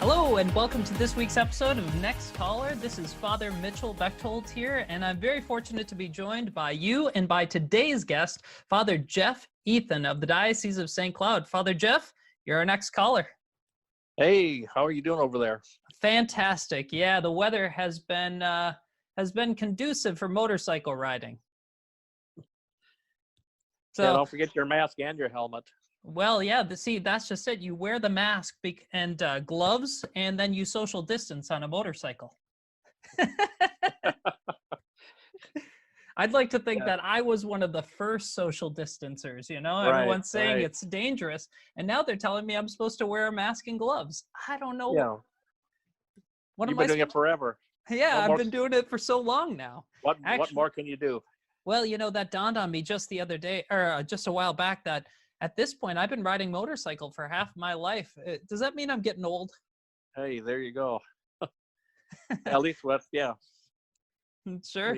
Hello and welcome to this week's episode of Next Caller. This is Father Mitchell Bechtold here, and I'm very fortunate to be joined by you and by today's guest, Father Jeff Ethen of the Diocese of Saint Cloud. Father Jeff, you're our next caller. Hey, how are you doing over there? Fantastic. Yeah, the weather has been conducive for motorcycle riding. So yeah, don't forget your mask and your helmet. Well, yeah, that's just it. You wear the mask and gloves, and then you social distance on a motorcycle. I'd like to think that I was one of the first social distancers, Everyone's saying it's dangerous, and now they're telling me I'm supposed to wear a mask and gloves. I don't know. Yeah. You've been doing it forever. Yeah, I've been doing it for so long now. What more can you do? Well, that dawned on me just the other day, or just a while back, that at this point, I've been riding motorcycle for half my life. Does that mean I'm getting old? Hey, there you go. At least yeah. Sure.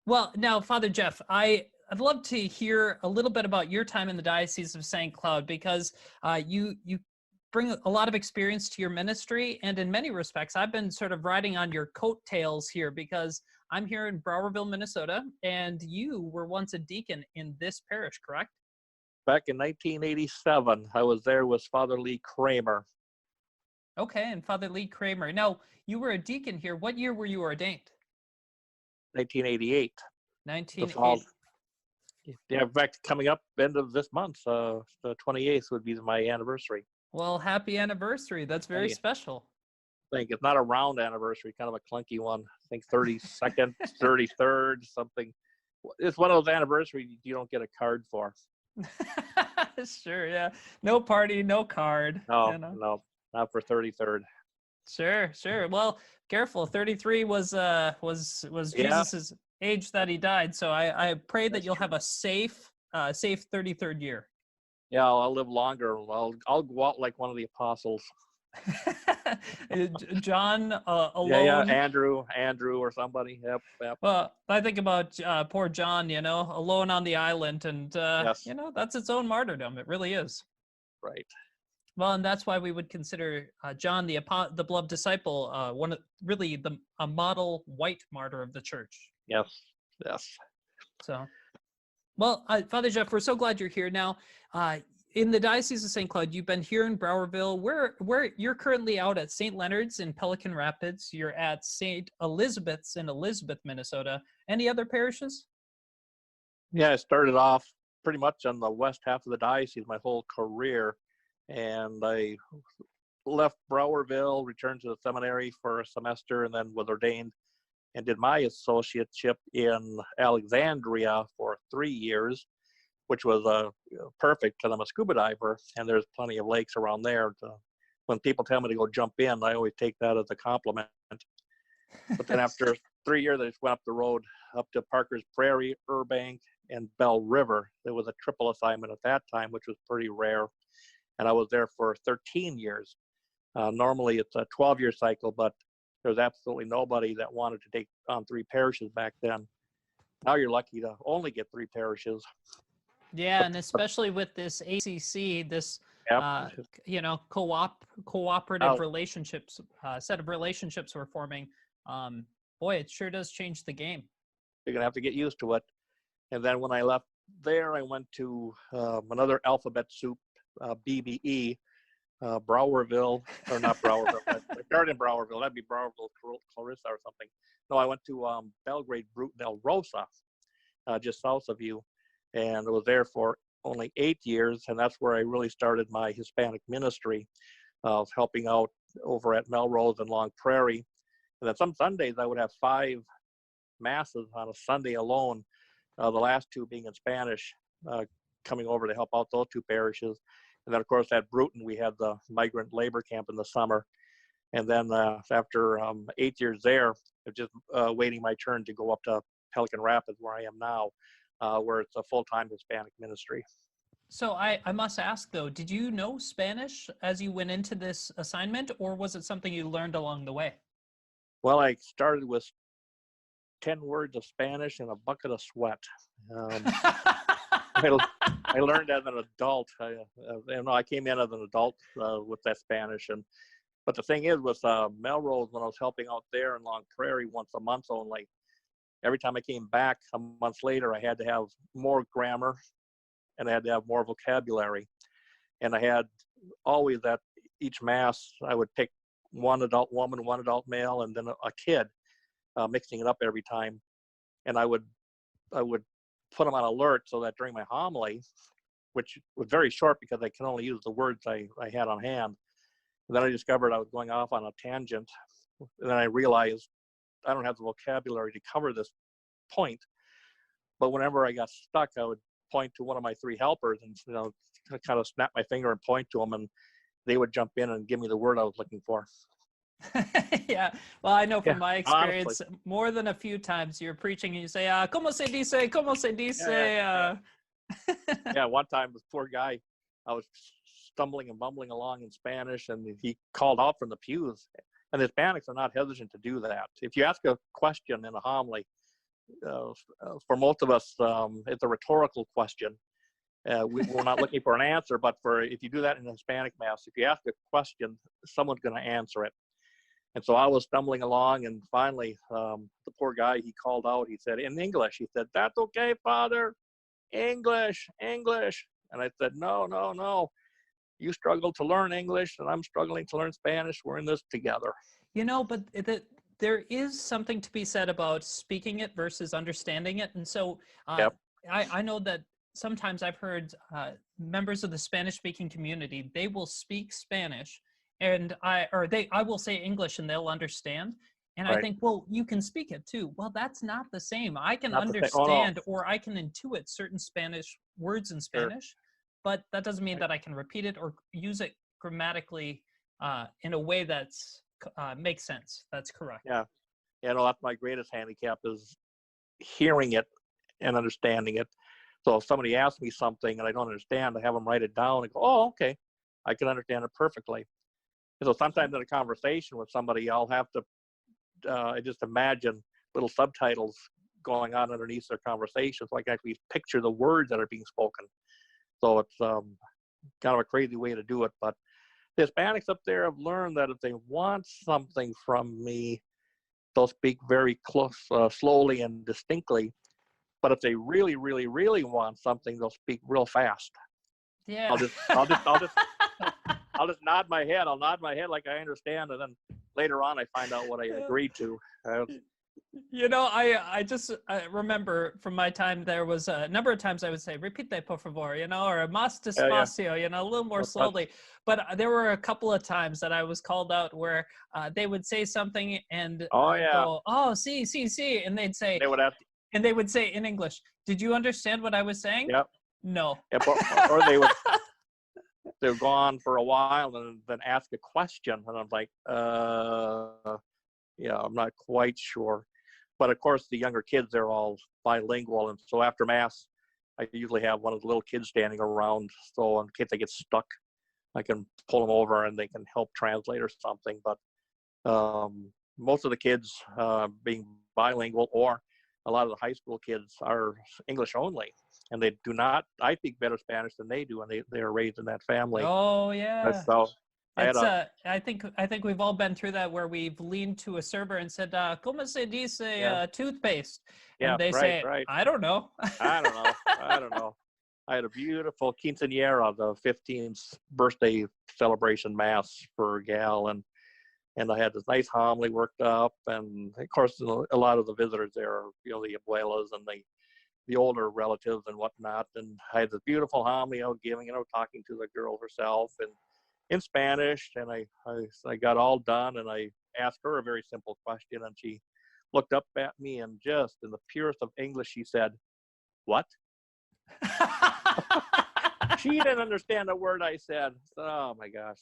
Well, now, Father Jeff, I'd love to hear a little bit about your time in the Diocese of Saint Cloud, because you bring a lot of experience to your ministry, and in many respects, I've been sort of riding on your coattails here, because I'm here in Browerville, Minnesota, and you were once a deacon in this parish, correct? Back in 1987, I was there with Father Lee Kramer. Okay, and Father Lee Kramer. Now, you were a deacon here. What year were you ordained? 1988. 1988. Yeah, in fact, coming up end of this month, the 28th would be my anniversary. Well, happy anniversary. That's very special. I think it's not a round anniversary, kind of a clunky one. I think 32nd, 33rd, something. It's one of those anniversaries you don't get a card for. Sure, yeah. No party, no card. No, not for 33rd. Sure. Well, careful. 33 was Jesus's age that he died. So I pray that you'll have a safe 33rd year. Yeah, I'll live longer. I'll go out like one of the apostles. John alone. Yeah, Andrew or somebody. Yep. Well, I think about poor John, alone on the island, and that's its own martyrdom. It really is. Right. Well, and that's why we would consider John the beloved disciple a model white martyr of the church. Yes. So, well, Father Jeff, we're so glad you're here now. In the Diocese of Saint Cloud, you've been here in Browerville. Where you're currently out at St. Leonard's in Pelican Rapids. You're at St. Elizabeth's in Elizabeth, Minnesota. Any other parishes? Yeah, I started off pretty much on the west half of the diocese my whole career, and I left Browerville, returned to the seminary for a semester, and then was ordained and did my associateship in Alexandria for 3 years, which was perfect because I'm a scuba diver, and there's plenty of lakes around there. When people tell me to go jump in, I always take that as a compliment. But then after 3 years, I just went up the road up to Parker's Prairie, Burbank, and Bell River. There was a triple assignment at that time, which was pretty rare. And I was there for 13 years. Normally, it's a 12-year cycle, but there's absolutely nobody that wanted to take on 3 parishes back then. Now you're lucky to only get 3 parishes. Yeah, and especially with this ACC, this cooperative relationships, set of relationships we're forming. Boy, it sure does change the game. You're gonna have to get used to it. And then when I left there, I went to another alphabet soup, BBE, Browerville, or not Browerville, but Garden Browerville. That'd be Browerville, Clarissa, or something. No, I went to Belgrade, Bruton, El Rosa, just south of you. And I was there for only 8 years, and that's where I really started my Hispanic ministry, helping out over at Melrose and Long Prairie. And then some Sundays I would have 5 masses on a Sunday alone, the last 2 being in Spanish, coming over to help out those 2 parishes. And then, of course, at Bruton, we had the migrant labor camp in the summer. And then after 8 years there, just waiting my turn to go up to Pelican Rapids, where I am now, where it's a full-time Hispanic ministry. So I must ask, though, did you know Spanish as you went into this assignment, or was it something you learned along the way? Well, I started with 10 words of Spanish and a bucket of sweat. I learned as an adult. I came in as an adult with that Spanish, but the thing is, with Melrose, when I was helping out there in Long Prairie once a month only, every time I came back a month later, I had to have more grammar and I had to have more vocabulary. And I had always at each Mass, I would pick one adult woman, one adult male, and then a kid, mixing it up every time. And I would put them on alert so that during my homily, which was very short because I can only use the words I had on hand, and then I discovered I was going off on a tangent. And then I realized I don't have the vocabulary to cover this point. But whenever I got stuck, I would point to one of my three helpers and kind of snap my finger and point to them, and they would jump in and give me the word I was looking for. Yeah, well, I know from my experience, honestly, more than a few times you're preaching and you say, "Como se dice? Como se dice?" Yeah, one time this poor guy, I was stumbling and bumbling along in Spanish, and he called out from the pews. And the Hispanics are not hesitant to do that. If you ask a question in a homily, for most of us, it's a rhetorical question. We're not looking for an answer, but if you do that in a Hispanic Mass, if you ask a question, someone's going to answer it. And so I was stumbling along, and finally, the poor guy, he called out, he said, in English, he said, "That's okay, Father, English, English." And I said, no. You struggle to learn English, and I'm struggling to learn Spanish. We're in this together. But there is something to be said about speaking it versus understanding it. And so Yep. I know that sometimes I've heard members of the Spanish-speaking community, they will speak Spanish, and I will say English, and they'll understand. And Right. I think, well, you can speak it too. Well, that's not the same. I can Not the same. understand, Oh, no. or I can intuit certain Spanish words in Spanish, Sure. but that doesn't mean Right. that I can repeat it or use it grammatically in a way that's makes sense. That's correct. Yeah. No, that's my greatest handicap, is hearing it and understanding it. So if somebody asks me something and I don't understand, I have them write it down and go, "Oh, okay, I can understand it perfectly." And so sometimes in a conversation with somebody, I'll have to just imagine little subtitles going on underneath their conversation, so I can actually picture the words that are being spoken. So it's kind of a crazy way to do it. But the Hispanics up there have learned that if they want something from me, they'll speak very close, slowly and distinctly. But if they really, really, really want something, they'll speak real fast. Yeah. I'll just nod my head. I'll nod my head like I understand, and then later on I find out what I agreed to. I just remember from my time, there was a number of times I would say, "Repite, por favor," or "Más despacio," a little more slowly. But there were a couple of times that I was called out where they would say something and go, "Oh, sí, sí, sí," and they'd say, they would say in English, "Did you understand what I was saying?" Yep. No. Yep. Or they would go on for a while and then ask a question, and I'm like, yeah, I'm not quite sure. But of course, the younger kids, they're all bilingual, and so after Mass, I usually have one of the little kids standing around, so in case they get stuck, I can pull them over and they can help translate or something. But most of the kids, being bilingual, or a lot of the high school kids, are English only, and they do not. I speak better Spanish than they do, and they are raised in that family. Oh yeah. So I think we've all been through that, where we've leaned to a server and said, "Como se dice toothpaste?" And they say, right. "I don't know." I don't know. I had a beautiful quinceañera, the 15th birthday celebration Mass for a gal, and I had this nice homily worked up, and of course a lot of the visitors there are, the abuelas and the older relatives and whatnot, and I had this beautiful homily I was giving, talking to the girl herself and in Spanish, and I got all done, and I asked her a very simple question, and she looked up at me, and just in the purest of English, she said, "What?" She didn't understand a word I said. Oh my gosh.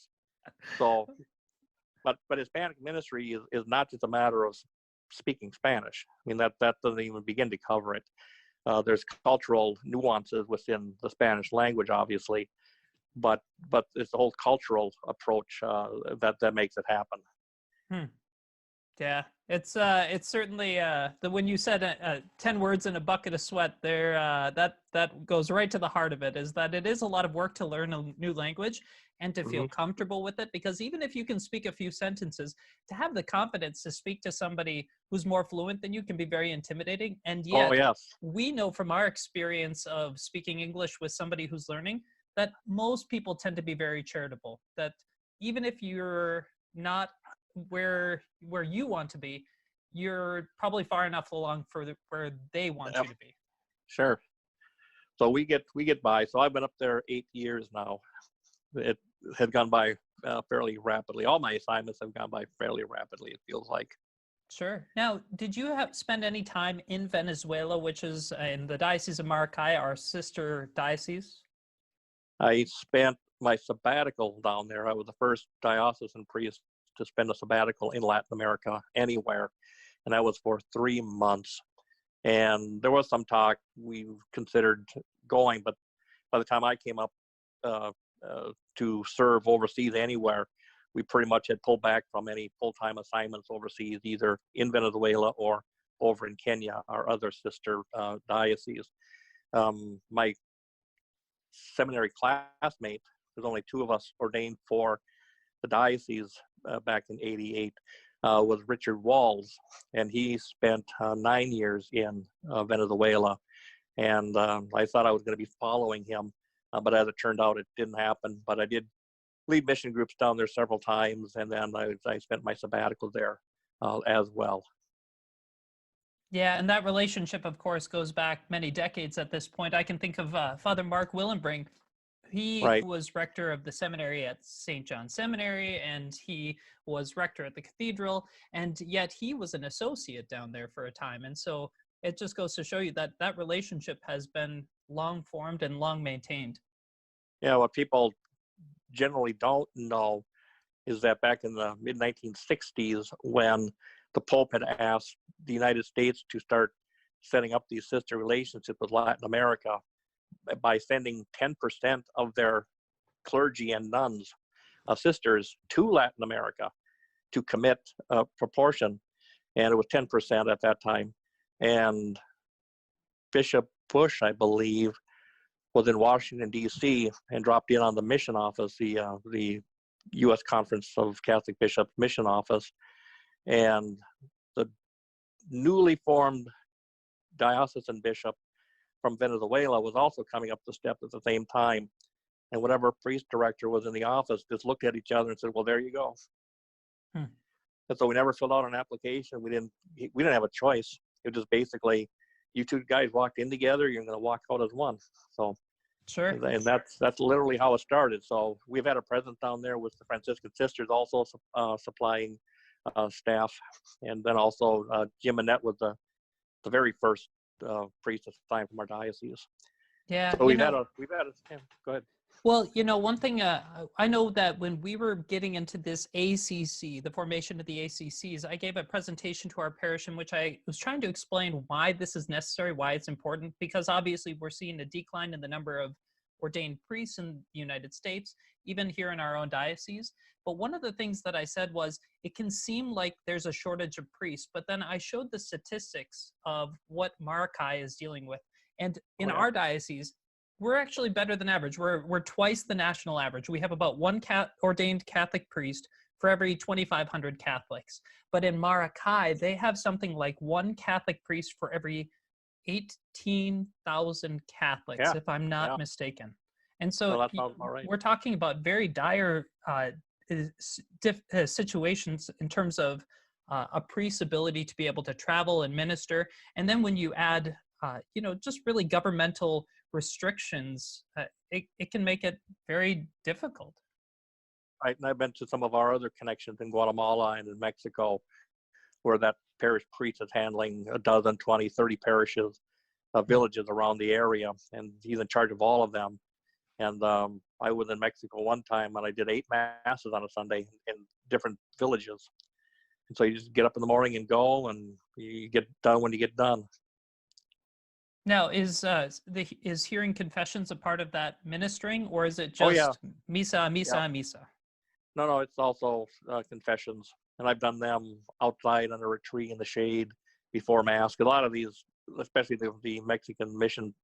So, but Hispanic ministry is not just a matter of speaking Spanish. I mean, that doesn't even begin to cover it. There's cultural nuances within the Spanish language, obviously, but it's the whole cultural approach that makes it happen. Yeah, it's certainly when you said 10 words in a bucket of sweat there, that goes right to the heart of it, is that it is a lot of work to learn a new language and to feel Hmm. comfortable with it, because even if you can speak a few sentences, to have the confidence to speak to somebody who's more fluent than you can be very intimidating. And Oh yet yes. we know from our experience of speaking English with somebody who's learning that most people tend to be very charitable, that even if you're not where you want to be, you're probably far enough along for where they want Yep. you to be. Sure. So we get by. So I've been up there 8 years now. It had gone by fairly rapidly. All my assignments have gone by fairly rapidly, it feels like. Sure. Now, did you spend any time in Venezuela, which is in the Diocese of Maracay, our sister diocese? I spent my sabbatical down there. I was the first diocesan priest to spend a sabbatical in Latin America anywhere, and that was for 3 months. And there was some talk we considered going, but by the time I came up uh, to serve overseas anywhere, we pretty much had pulled back from any full-time assignments overseas, either in Venezuela or over in Kenya, our other sister diocese. My seminary classmate, there's only two of us ordained for the diocese back in '88, was Richard Walls, and he spent 9 years in Venezuela. And I thought I was going to be following him, but as it turned out, it didn't happen. But I did lead mission groups down there several times, and then I spent my sabbatical there as well. Yeah, and that relationship, of course, goes back many decades at this point. I can think of Father Mark Willenbrink. He Right. was rector of the seminary at St. John Seminary, and he was rector at the cathedral, and yet he was an associate down there for a time. And so it just goes to show you that that relationship has been long formed and long maintained. Yeah, what people generally don't know is that back in the mid 1960s, when the Pope had asked the United States to start setting up these sister relationships with Latin America by sending 10% of their clergy and nuns, sisters, to Latin America to commit a proportion, and it was 10% at that time. And Bishop Bush, I believe, was in Washington D.C. and dropped in on the mission office, the U.S. Conference of Catholic Bishops mission office, and the newly formed diocesan bishop from Venezuela was also coming up the steps at the same time. And whatever priest director was in the office just looked at each other and said, "Well, there you go." Hmm. And so we never filled out an application. We didn't have a choice. It was just basically, you two guys walked in together, you're going to walk out as one. So, Sure. and that's literally how it started. So we've had a presence down there with the Franciscan sisters also supplying staff, and then also Jim Annette was the very first priest assigned from our diocese. Yeah, So we've had a yeah, go ahead. well, one thing I know that when we were getting into this ACC, the formation of the ACCs, I gave a presentation to our parish in which I was trying to explain why this is necessary, why it's important, because obviously we're seeing a decline in the number of ordained priests in the United States, even here in our own diocese. But one of the things that I said was, it can seem like there's a shortage of priests, but then I showed the statistics of what Maracay is dealing with. And in Oh yeah. our diocese, we're actually better than average. We're twice the national average. We have about one ordained Catholic priest for every 2,500 Catholics. But in Maracay, they have something like one Catholic priest for every 18,000 Catholics, Yeah. if I'm not Yeah. mistaken. And No, so that sounds all right. we're talking about very dire situations in terms of a priest's ability to be able to travel and minister. And then when you add, just really governmental restrictions, it can make it very difficult. Right. And I've been to some of our other connections in Guatemala and in Mexico, where that parish priest is handling a dozen, 20, 30 parishes, villages around the area, and he's in charge of all of them. And I was in Mexico one time, and I did 8 masses on a Sunday in different villages. And so you just get up in the morning and go, and you get done when you get done. Now, is hearing confessions a part of that ministering, or is it Oh yeah. just misa, misa, Yeah. misa? No, it's also confessions. And I've done them outside under a tree in the shade before Mass. A lot of these, especially the Mexican mission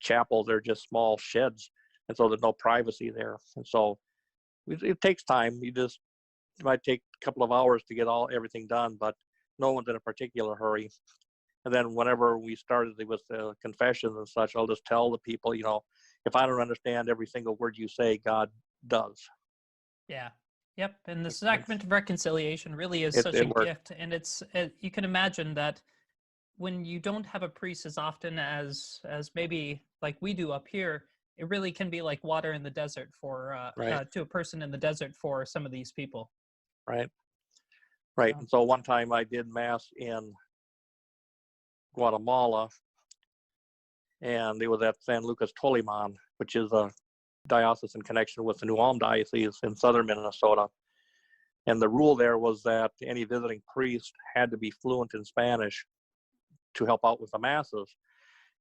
chapels, they're just small sheds. And so there's no privacy there. And so it takes time. It might take a couple of hours to get everything done, but no one's in a particular hurry. And then whenever we started with the confessions and such, I'll just tell the people, if I don't understand every single word you say, God does. Yeah. Yep. And the sacrament of reconciliation really is such a gift. And you can imagine that when you don't have a priest as often as maybe like we do up here, it really can be like water in the desert to a person in the desert for some of these people. Right. And so one time I did Mass in Guatemala, and it was at San Lucas Toliman, which is a diocese in connection with the New Ulm Diocese in southern Minnesota. And the rule there was that any visiting priest had to be fluent in Spanish to help out with the Masses.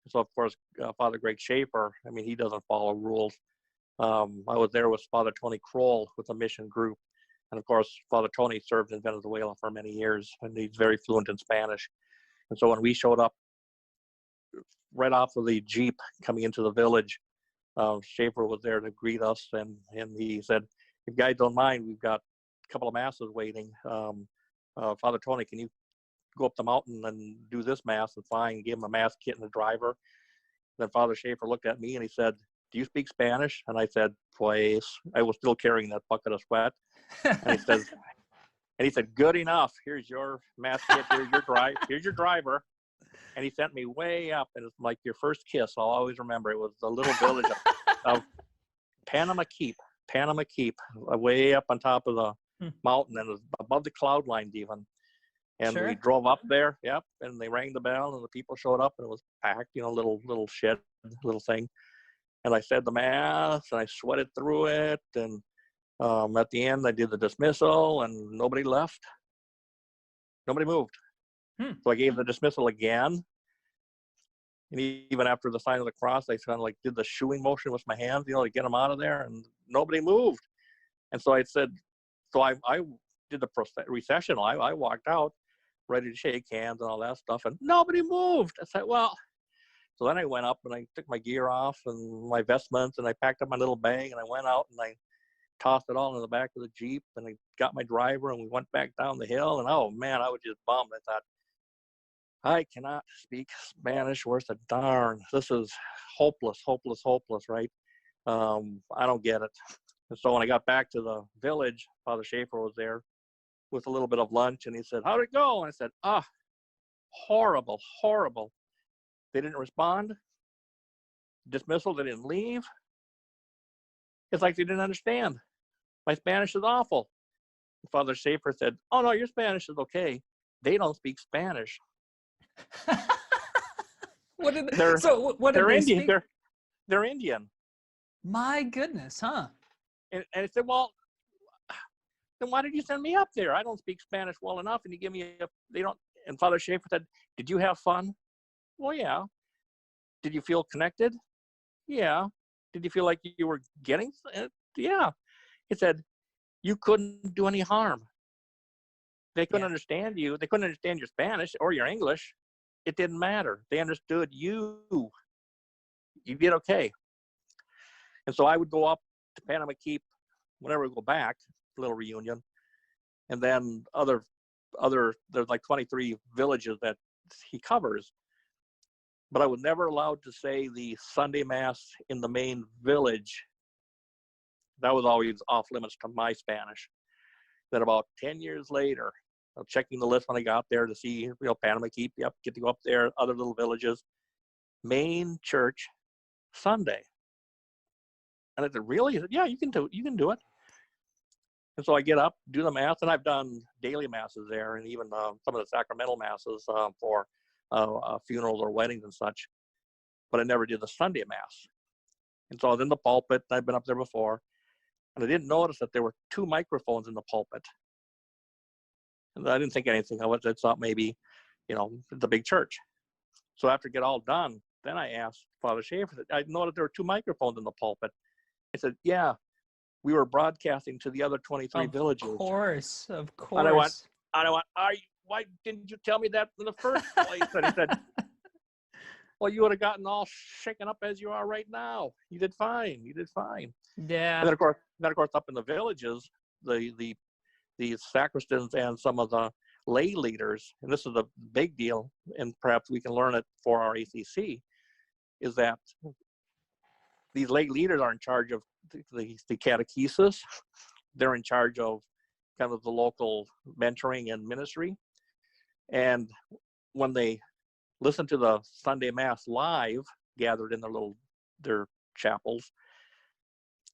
So, of course, Father Greg Schaefer, he doesn't follow rules. I was there with Father Tony Kroll with a mission group. And, of course, Father Tony served in Venezuela for many years, and he's very fluent in Spanish. And so when we showed up right off of the Jeep coming into the village, Schaefer was there to greet us, and he said, if you guys don't mind, we've got a couple of Masses waiting. Father Tony, can you go up the mountain and do this Mass? And fine, give him a Mass kit and a driver. Then Father Schaefer looked at me and he said, do you speak Spanish? And I said, pues. I was still carrying that bucket of sweat. And he said, good enough. Here's your Mass kit. Here's your driver. And he sent me way up, and it's like your first kiss. I'll always remember. It was the little village of Panama Keep, way up on top of the mountain, and it was above the cloud line even. And we drove up there, and they rang the bell, and the people showed up, and it was packed, little shed, little thing. And I said the Mass, and I sweated through it, and at the end, I did the dismissal, and nobody left. Nobody moved. So I gave the dismissal again. And even after the sign of the cross, I kind of like did the shooing motion with my hands, to get them out of there, and nobody moved. And so I said, I did the recessional. I walked out ready to shake hands and all that stuff, and nobody moved. I said, well, so then I went up and I took my gear off and my vestments, and I packed up my little bag, and I went out and I tossed it all in the back of the Jeep, and I got my driver, and we went back down the hill. And oh man, I was just bummed. I thought, I cannot speak Spanish worth a darn. This is hopeless, right? I don't get it. And so when I got back to the village, Father Schaefer was there with a little bit of lunch, and he said, how'd it go? And I said, horrible. They didn't respond. Dismissal, they didn't leave. It's like they didn't understand. My Spanish is awful. And Father Schaefer said, oh no, your Spanish is okay. They don't speak Spanish. What did they Indian. speak? They're Indian. My goodness, huh? And I said, well, then why did you send me up there? I don't speak Spanish well enough, and you give me they don't. And Father Schaefer said, did you have fun? Well, yeah. Did you feel connected? Yeah. Did you feel like you were getting? Yeah. He said, you couldn't do any harm. They couldn't understand you. They couldn't understand your Spanish or your English. It didn't matter. They understood you. You did okay. And so I would go up to Panama Keep whenever we go back, a little reunion. And then there's like 23 villages that he covers. But I was never allowed to say the Sunday Mass in the main village. That was always off limits to my Spanish. Then about 10 years later, I was checking the list when I got there to see, Panama Keep, get to go up there, other little villages. Main church, Sunday. And I said, really? He said, yeah, you can do it. And so I get up, do the Mass, and I've done daily Masses there, and even some of the sacramental Masses for funerals or weddings and such. But I never did the Sunday Mass. And so I was in the pulpit. I've been up there before. And I didn't notice that there were 2 microphones in the pulpit. And I didn't think anything of it. I thought maybe, it's a big church. So after it get all done, then I asked Father Schaefer, I noticed there were 2 microphones in the pulpit. I said, yeah, we were broadcasting to the other 23 villages. Of course, of course. And I went, why didn't you tell me that in the first place? And he said, well, you would have gotten all shaken up as you are right now. You did fine. You did fine. Yeah. And then of course, up in the villages, the sacristans and some of the lay leaders, and this is a big deal, and perhaps we can learn it for our ACC, is that these lay leaders are in charge of the catechesis. They're in charge of kind of the local mentoring and ministry. And when they listen to the Sunday Mass live, gathered in their chapels,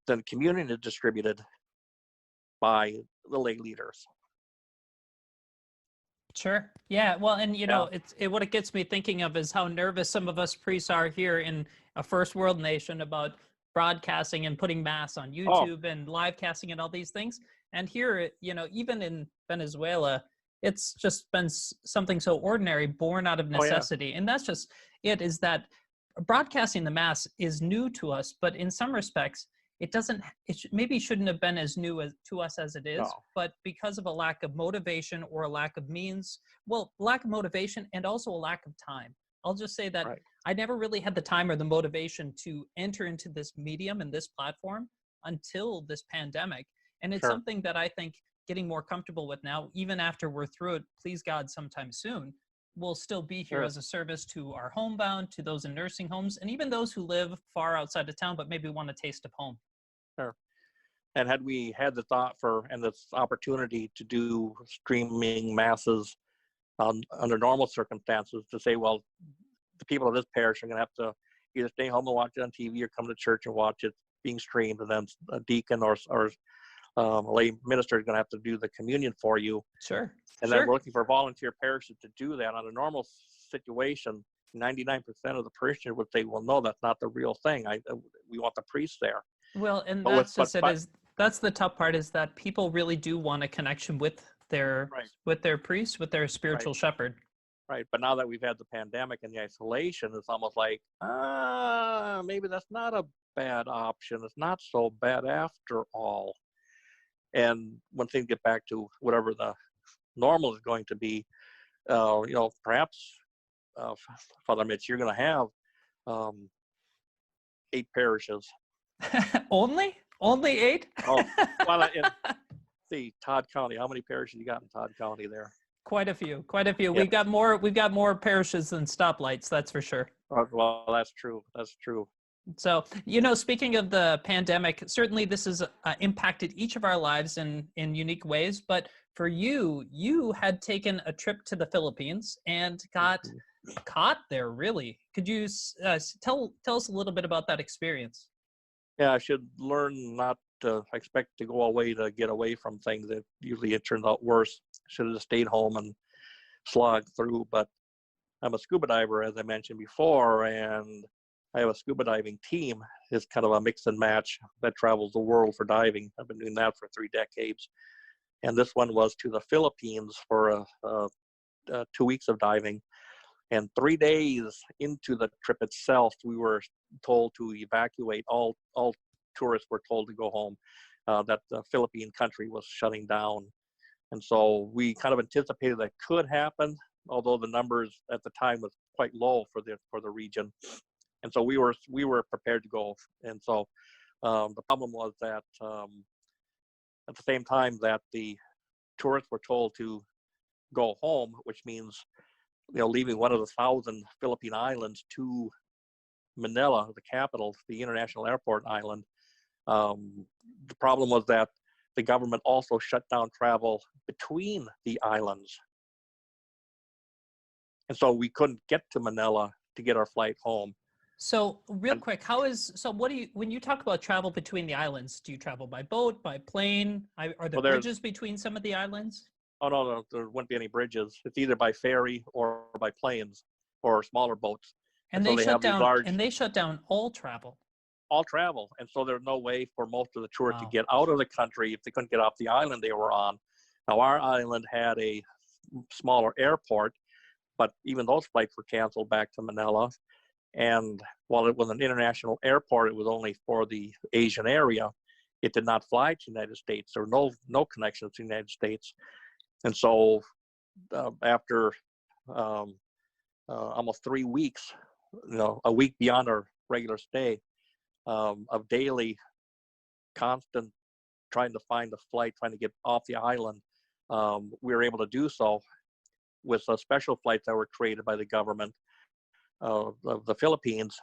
then communion is distributed by the lay leaders. Sure. Yeah. Well, and what it gets me thinking of is how nervous some of us priests are here in a first world nation about broadcasting and putting Mass on YouTube and live casting and all these things. And here, even in Venezuela, it's just been something so ordinary, born out of necessity. And that's just it, is that broadcasting the Mass is new to us, but in some respects, maybe shouldn't have been as new to us as it is, but because of a lack of motivation or a lack of means, lack of motivation and also a lack of time. I'll just say that I never really had the time or the motivation to enter into this medium and this platform until this pandemic. And it's something that I think getting more comfortable with now, even after we're through it, please God, sometime soon, we'll still be here as a service to our homebound, to those in nursing homes, and even those who live far outside of town, but maybe want a taste of home. Sure. And had we had the thought and this opportunity to do streaming masses under normal circumstances, to say, well, the people of this parish are going to have to either stay home and watch it on TV or come to church and watch it being streamed, and then a deacon or a lay minister is going to have to do the communion for you. Sure. And then we're looking for volunteer parishes to do that. On a normal situation, 99% of the parishioners would say, well, no, that's not the real thing. We want the priest there. Well, and that's the tough part, is that people really do want a connection with their priest, with their spiritual shepherd. Right. But now that we've had the pandemic and the isolation, it's almost like, maybe that's not a bad option. It's not so bad after all. And when things get back to whatever the normal is going to be, perhaps, Father Mitch, you're going to have 8 parishes. Only 8? Well, see, Todd County. How many parishes you got in Todd County there? Quite a few. Yeah. We've got more parishes than stoplights, that's for sure. Well, that's true. So, speaking of the pandemic, certainly this has impacted each of our lives in unique ways. But for you had taken a trip to the Philippines and got caught there, really. Could you tell us a little bit about that experience? Yeah, I should learn not to expect to go away to get away from things. That usually it turns out worse. Should have stayed home and slogged through. But I'm a scuba diver, as I mentioned before, and I have a scuba diving team. It's kind of a mix and match that travels the world for diving. I've been doing that for 3 decades. And this one was to the Philippines for 2 weeks of diving. And 3 days into the trip itself, we were told to evacuate. All tourists were told to go home, that the Philippine country was shutting down. And so we kind of anticipated that could happen, although the numbers at the time was quite low for the region. And so we were prepared to go. And so the problem was that at the same time that the tourists were told to go home, which means leaving one of the 1,000 Philippine islands to Manila, the capital, the international airport island. The problem was that the government also shut down travel between the islands. And so we couldn't get to Manila to get our flight home. So real quick, when you talk about travel between the islands, do you travel by boat, by plane? Are there bridges between some of the islands? Oh, no, there wouldn't be any bridges. It's either by ferry or by planes or smaller boats. And they shut down all travel. All travel. And so there's no way for most of the tourists to get out of the country if they couldn't get off the island they were on. Now, our island had a smaller airport, but even those flights were canceled back to Manila. And while it was an international airport, it was only for the Asian area. it did not fly to the United States. There were no connections to the United States. And so after almost 3 weeks, a week beyond our regular stay, of daily constant trying to find a flight, trying to get off the island, we were able to do so with special flights that were created by the government of the Philippines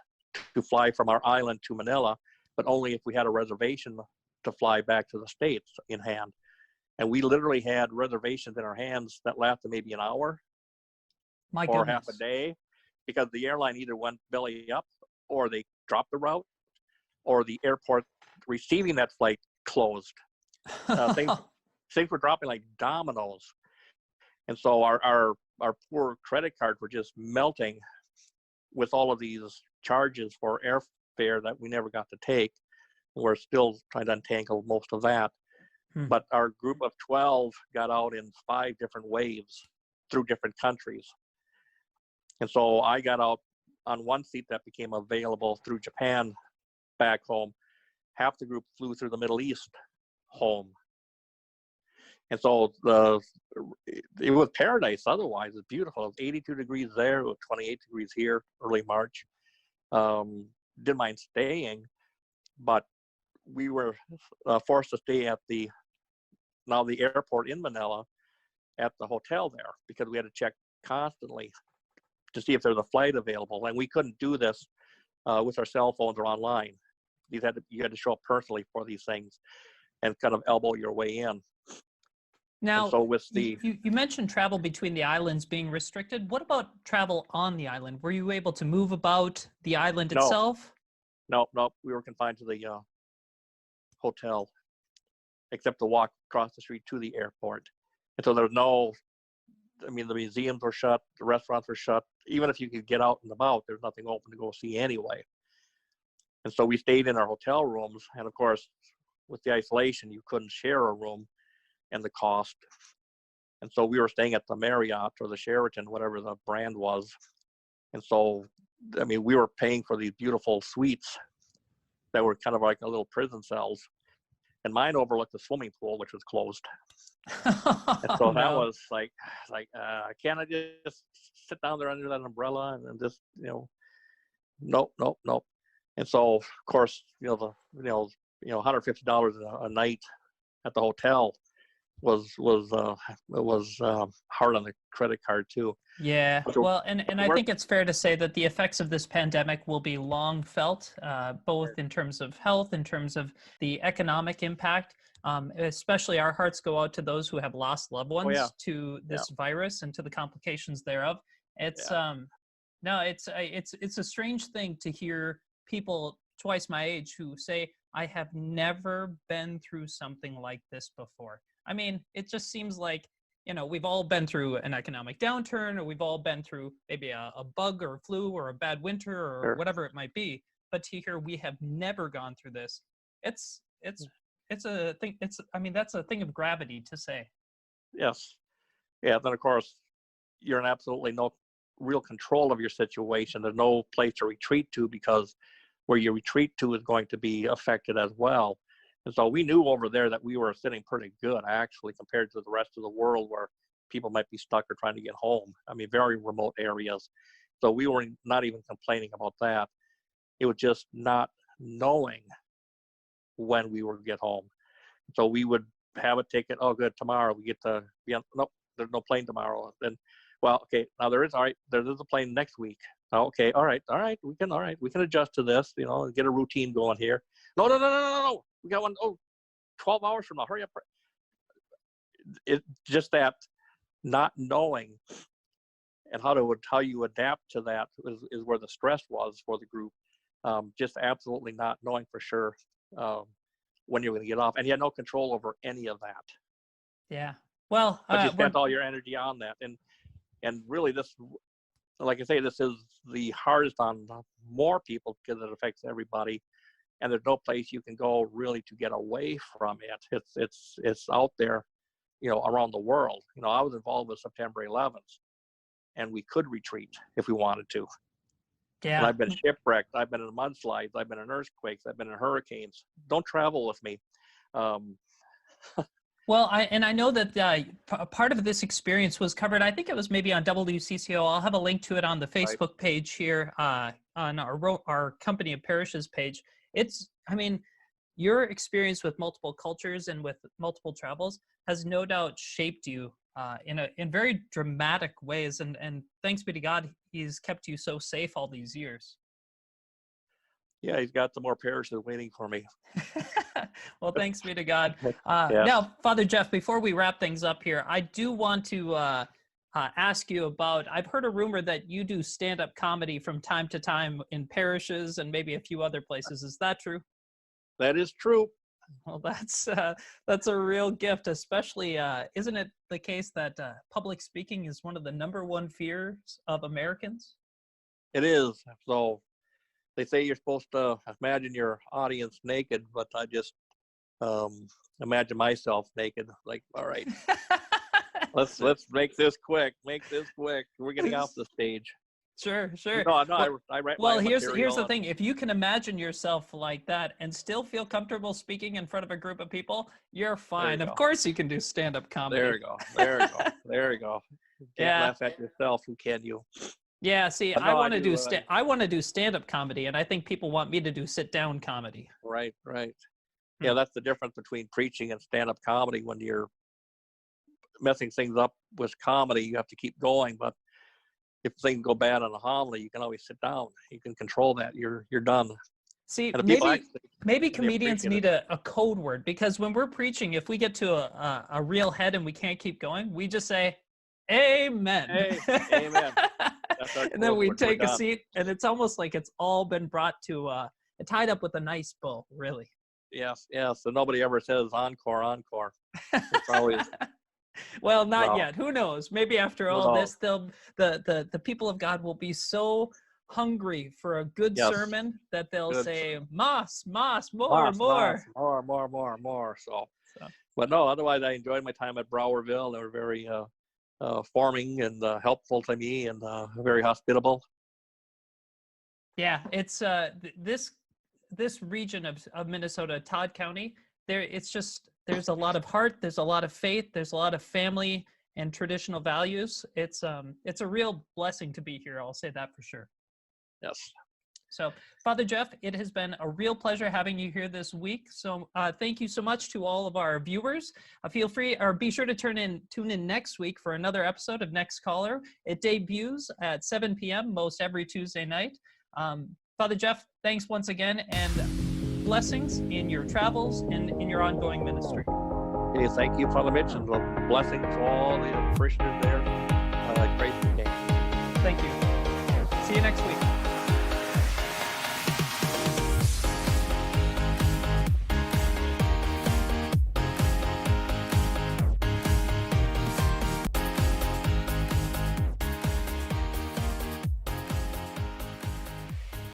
to fly from our island to Manila, but only if we had a reservation to fly back to the States in hand. And we literally had reservations in our hands that lasted maybe an hour or half a day, because the airline either went belly up, or they dropped the route, or the airport receiving that flight closed. Things were dropping like dominoes. And so our poor credit cards were just melting with all of these charges for airfare that we never got to take. We're still trying to untangle most of that. But our group of 12 got out in 5 different waves through different countries. And so I got out on one seat that became available through Japan back home. Half the group flew through the Middle East home. And so it was paradise otherwise. It's beautiful. It was 82 degrees there. It was 28 degrees here, early March. Didn't mind staying, but we were forced to stay at the airport in Manila at the hotel there, because we had to check constantly to see if there's a flight available. And we couldn't do this with our cell phones or online. You had to show up personally for these things and kind of elbow your way in. Now, so with you mentioned travel between the islands being restricted. What about travel on the island? Were you able to move about the island itself? No. We were confined to the hotel, except to walk across the street to the airport. And so there's the museums were shut, the restaurants were shut. Even if you could get out and about, there's nothing open to go see anyway. And so we stayed in our hotel rooms. And of course, with the isolation, you couldn't share a room and the cost. And so we were staying at the Marriott or the Sheraton, whatever the brand was. And so, we were paying for these beautiful suites that were kind of like a little prison cells. And mine overlooked the swimming pool, which was closed. And so that was like, can't I just sit down there under that umbrella and just, nope. And so, of course, $150 a night at the hotel was hard on the credit card too. Yeah, well, and I think it's fair to say that the effects of this pandemic will be long felt, both in terms of health, in terms of the economic impact. Especially our hearts go out to those who have lost loved ones to this virus and to the complications thereof. It's it's a strange thing to hear people twice my age who say, I have never been through something like this before. It just seems like, we've all been through an economic downturn, or we've all been through maybe a bug or a flu or a bad winter or whatever it might be. But to hear we have never gone through this, it's a thing. That's a thing of gravity to say. Yes. Yeah. Then of course, you're in absolutely no real control of your situation. There's no place to retreat to, because where you retreat to is going to be affected as well. And so we knew over there that we were sitting pretty good, actually, compared to the rest of the world where people might be stuck or trying to get home. Very remote areas. So we were not even complaining about that. It was just not knowing when we would get home. So we would have a ticket. Oh, good. Tomorrow we get to be on. Nope, there's no plane tomorrow. Then, well, okay. Now there is. All right. There is a plane next week. Okay. All right. We can adjust to this. And get a routine going here. No. We got one. 12 hours from now. Hurry up. It just that not knowing and how you adapt to that is where the stress was for the group. Just absolutely not knowing for sure when you're going to get off, and you had no control over any of that. Yeah. Well, but you spent all your energy on that, and really this, like I say, this is the hardest on more people because it affects everybody, and there's no place you can go really to get away from it. It's out there, around the world. I was involved with September 11th, and we could retreat if we wanted to. Yeah. And I've been shipwrecked. I've been in mudslides. I've been in earthquakes. I've been in hurricanes. Don't travel with me. Well, I know that part of this experience was covered. I think it was maybe on WCCO. I'll have a link to it on the Facebook page here, on our Company of Parishes page. I mean, your experience with multiple cultures and with multiple travels has no doubt shaped you in very dramatic ways. And thanks be to God, He's kept you so safe all these years. Yeah, He's got some more parishes waiting for me. Well, thanks be to God. Yes. Now, Father Jeff, before we wrap things up here, I do want to ask you about, I've heard a rumor that you do stand-up comedy from time to time in parishes and maybe a few other places. Is that true? That is true. Well, that's a real gift, especially, isn't it the case that public speaking is one of the #1 fears of Americans? It is. So they say you're supposed to imagine your audience naked, but I just imagine myself naked. Like, all right, let's make this quick. We're getting off the stage. Sure. No, I write. Well, here's the thing. If you can imagine yourself like that and still feel comfortable speaking in front of a group of people, you're fine. Of course, you can do stand-up comedy. There you go. You can't laugh at yourself. Who can you? Yeah. See, I want to do stand-up comedy, and I think people want me to do sit-down comedy. Right. Yeah, that's the difference between preaching and stand-up comedy. When you're messing things up with comedy, you have to keep going, but if things go bad on a homily, you can always sit down. You can control that. You're done. See, maybe comedians need a code word, because when we're preaching, if we get to a real head and we can't keep going, we just say, "Amen." Hey, amen. And then we take a seat, and it's almost like it's all been brought to tied up with a nice bow, really. Yes. So nobody ever says encore. It's always. Well, not yet. Who knows? Maybe after all this, the people of God will be so hungry for a good sermon that they'll say, "Mas, more." So, but no. Otherwise, I enjoyed my time at Browerville. They were very forming and helpful to me, and very hospitable. Yeah, it's this region of Minnesota, Todd County. There's a lot of heart, there's a lot of faith, there's a lot of family and traditional values. It's a real blessing to be here. I'll say that for sure. Yes. So, Father Jeff, it has been a real pleasure having you here this week. So thank you so much to all of our viewers. Feel free, or be sure to tune in next week for another episode of Next Caller. It debuts at 7 p.m. most every Tuesday night. Father Jeff, thanks once again, and blessings in your travels and in your ongoing ministry. Hey, thank you, Father Mitch, and blessings to all the parishioners there. Praise the King. Thank you. See you next week.